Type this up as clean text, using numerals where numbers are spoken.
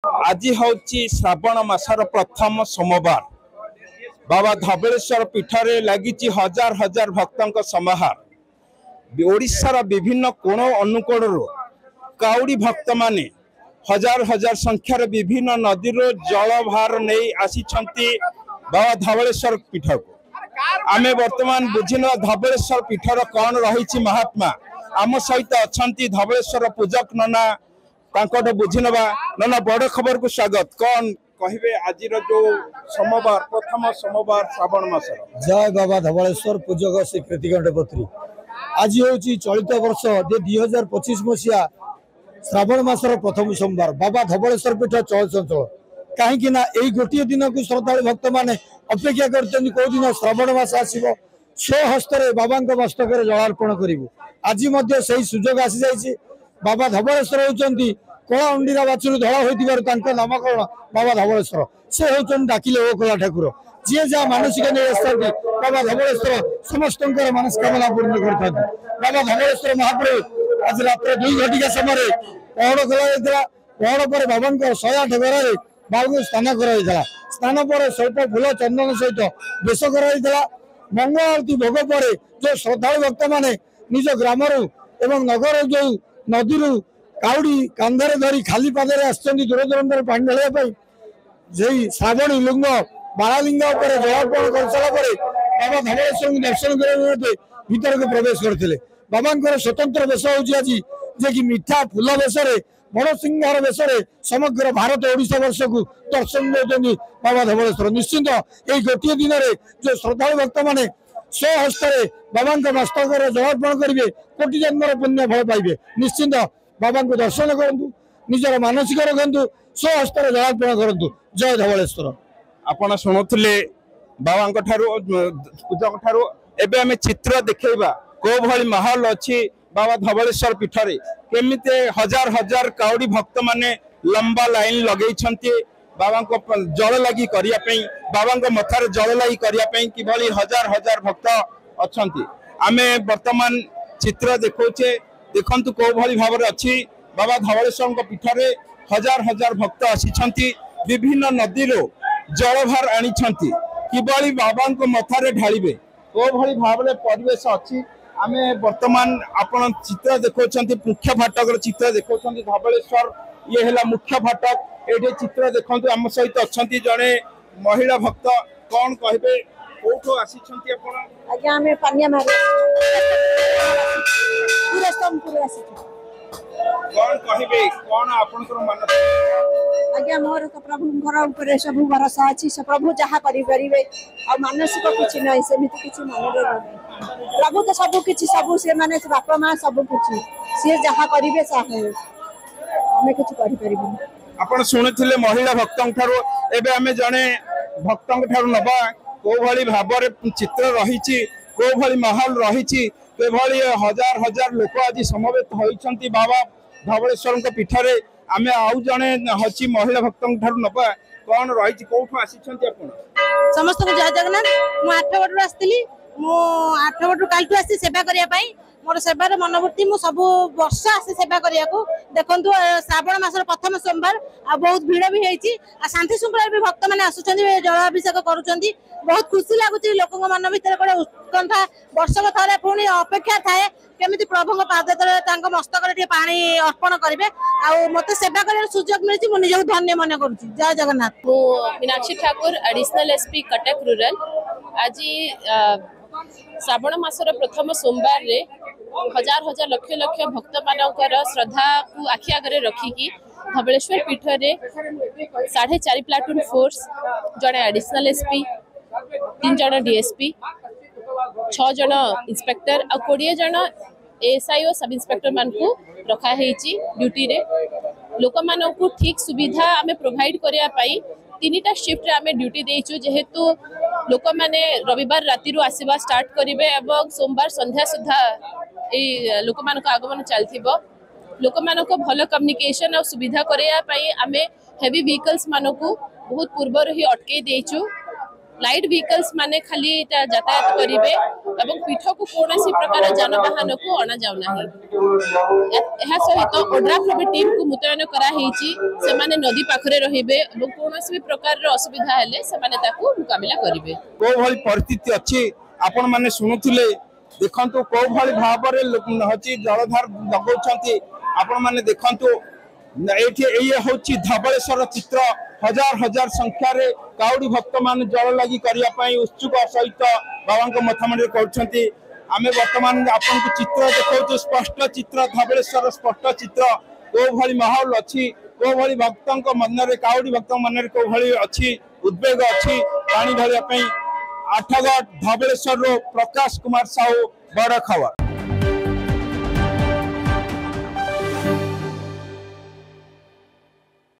आज हूँ श्रावण मासर प्रथम सोमवार बाबा धबलेश्वर पीठरे लगी हजार हजार भक्तों समाहार। ओडिशार विभिन्न कोण अनुकोण काउड़ी भक्त माने हजार हजार संख्यार विभिन्न नदी जल भार नहीं आसी बाबा धबलेश्वर पीठ को आमे वर्तमान बुझिन धबलेश्वर पीठर कौन रही महात्मा। आम सहित अच्छा धबलेश्वर पूजक नना बुझी नवा। नना बड़ खबर को स्वागत। कौन कहे आज जो सोमवार प्रथम सोमवार श्रावण मास। जय बाबा धबलेश्वर पूजक श्री कृतिकंठ पत्री। आज हूँ चलित वर्ष 2025 मसीहा श्रावण मासर प्रथम सोमवार बाबा धबलेश्वर पीठ चल चंचल कहीं गोटे दिन को श्रद्धा भक्त मैंने अपेक्षा करछन को दिन श्रावण मास आसीबो स्वहस्तर बाबा मस्तक जलार्पण करूँ। आज से सुजोग आसी जाइए। बाबा धबलेश्वर होती कला अंडीरा बाछुरी धड़ा होती नामकरण बाबा धबलेश्वर से होती डाकिले ओ कला ठाकुर जी जहाँ मानसिक नहीं बाबा धबलेश्वर समस्त मनस्कामना पूर्ण करते। बाबा धबलेश्वर महाप्रभु आज रात 2 घटिका समय पहड़ खोल पहड़ पर बाबा 108 घर बाबा को स्नान कर स्नान पर स्वल्प फूल चंदन सहित बेश कर मंगल आरती भोग पर जो श्रद्धालु भक्त मैंने निज ग्राम एवं नगर जो नदी काउड़ी कांधे धरी खाली पादे आसुँच दूर दूर पानी ढाई श्रावणी लिंग बालालिंग जलार्पण कर सारापर बाबा धबलेश्वर दर्शन करने भीतर को प्रवेश करते। बाबा स्वतंत्र वेश हूँ आज जे कि मीठा फूल वेश बड़ सिंहार वेश समग्र भारत ओडिशा वर्ष को दर्शन देते बाबा धबलेश्वर। निश्चिंत ये गोटे दिन में जो श्रद्धालु भक्त मैंने स्वहस्तर बाबा मस्तक जलार्पण करेंगे कोटि जन्मर पुण्य फल पाइबे। निश्चिंत बाबा को दर्शन करूँ निजर मानसिक रखु स्वहस्तर जलार्पण करूँ। जय धबलेश्वर। आपण शुणुले बाबा पूजक ठारू एबे आमे चित्र देखैबा को भली माहौल अच्छी बाबा धबलेश्वर पीठरे केमिते हजार हजार काउड़ी भक्त माने लंबा लाइन लगे बाबा को जल लगी करिया पई बाबा को मथार जल लगी करिया पई कि भली हजार हजार भक्त अछंती। आमे वर्तमान चित्र देखौचे देखंतु को भली भाबरे अछि बाबा धबलेश्वर को पीठरे हजार हजार भक्त आसी विभिन्न नदी जलभार आनी किभली बाबा को मथारे ढालिबे को भली भाबरे परिवेश अच्छी। आमे वर्तमान आपण चित्र देखौछंती मुख्य फाटक चित्र देखौछंती धबलेश्वर ये हैला मुख्य फाटक। एठे चित्र देखंतु आम सहित अछंती जणे महिला भक्त कौन कहबे कोठो आसीछंती आपण। आज्ञा हमें पानिया मारे पूरा स्तंभ पूरा आसी कौन कहबे कौन आपनकर मन आज्ञा मोर तो प्रभु घर ऊपर सब भरोसा अछि से प्रभु जहा करि परिबे आ मानसिक कुछ नहीं सेमिति किछ मनरे प्रभु तो सब किछ सब से माने बापा मां सब किछ से जहा करिवे साहे हमें कुछ करि परिबे। आपण सुनिथिले महिला भक्तन ठारो एबे हमें जने भक्तन ठारो नबा को भली भाबरे चित्र रहिछि को भली माहौल रहिछि के भली हजार हजार लोक आज समवेत होइछंती बाबा धबलेश्वर को पीठरे। आमे आउ जने हछि महिला भक्तन ठारो नबा कोन रहिछि कोठो आसीछंती आपण। समस्त को जय जगन्नाथ। मु 8 बटु आस्तिली मु 8 बटु कालटु आसी सेवा करिया पई मोर सेवार मनोवृत्ति मु सब वर्ष आसी सेवा करिया को देखंतु श्रावण मासर प्रथम सोमवार आ बहुत भीड़ भी हेछि आ शांति शृंखला भी भक्त माने आसुछंती जलाभिषेक करूछंती। बहुत खुशी लागुची लोकन मन भीतर कोडे उत्कंठा वर्षक थरे पुणी अपेक्षा थाए केमिति प्रभुଙ୍କ पाद तले तांको मस्तक रे पानी अर्पण करिवे आ मते सेवा करे सुजोग मिलछि मु निजो धन्य मन करूची। जय जगन्नाथ। मु Meenakshi Thakur additional SP Cuttack rural. आज श्रावण मासर प्रथम सोमवार रे हजार हजार लक्ष लक्ष भक्त मानकर श्रद्धा को आखि आगे रखिकी धबलेश्वर पीठ रे 4.5 प्लाटून फोर्स जड़े एडिशनल एसपी 3 जन डीएसपी 6 जन इंस्पेक्टर आ 20 जन एएसआई और सब इंस्पेक्टर मान को रखा हेची ड्यूटी रे लोक मान को ठीक सुविधा आमे प्रोवाइड करिया पाई 3टा शिफ्ट रे आमे ड्यूटी देइछु जेहेतु लोक माने रविवार राति रु आसीबा स्टार्ट करिवे एवं सोमवार संध्या सुधा ए लोक मान को आगमन चलथिबो। लोक मान को भलो कम्युनिकेशन और सुविधा करिया पाई आमे हेवी व्हीकल्स मान को बहुत पूर्व ही अटके देइछु। लाइट व्हीकल्स माने खाली यातायात करिवे ଏବଂ ପୀଠକୁ କୌଣସି ପ୍ରକାର ଯାନବାହନକୁ ଅଣାଯାଉନାହିଁ। ଏହା ସହିତ ଓଡ୍ରାଫ୍ର ବି ଟିମ୍କୁ ମୁତୟନ କରାହେଇଛି। ସେମାନେ ନଦୀ ପାଖରେ ରହିବେ ଏବଂ କୌଣସି ବି ପ୍ରକାରର ଅସୁବିଧା ହେଲେ ସେମାନେ ତାକୁ ମୁକାବିଲା କରିବେ। କୋଉ ଭଳି ପରିସ୍ଥିତି ଅଛି ଆପଣ ମାନେ ଶୁଣୁଥିଲେ। ଦେଖନ୍ତୁ କୋଉ ଭଳି ଭାବରେ ହଉଛି ଜଳଧାର ଲଗାଉଛନ୍ତି ଆପଣ ମାନେ ଦେଖନ୍ତୁ। ଏଇଠି ଏଇ ହଉଛି ଧବଳେଶ୍ୱର ଚିତ୍ର। हजार हजार संख्यार काउडी भक्त मान जल लगी करने उत्सुक सहित बाबा मथामणी करछंती। आमे वर्तमान आपन को चित्र देखौ स्पष्ट चित्र धबलेश्वर स्पष्ट चित्र को भली माहौल अछि को भली भक्तन को मन रे काउडी भक्त मन रे को भली अछि उद्वेग अछि पानी ढलिया पई। आठगढ़ धबलेश्वर रो प्रकाश कुमार साहू बड़ खबर।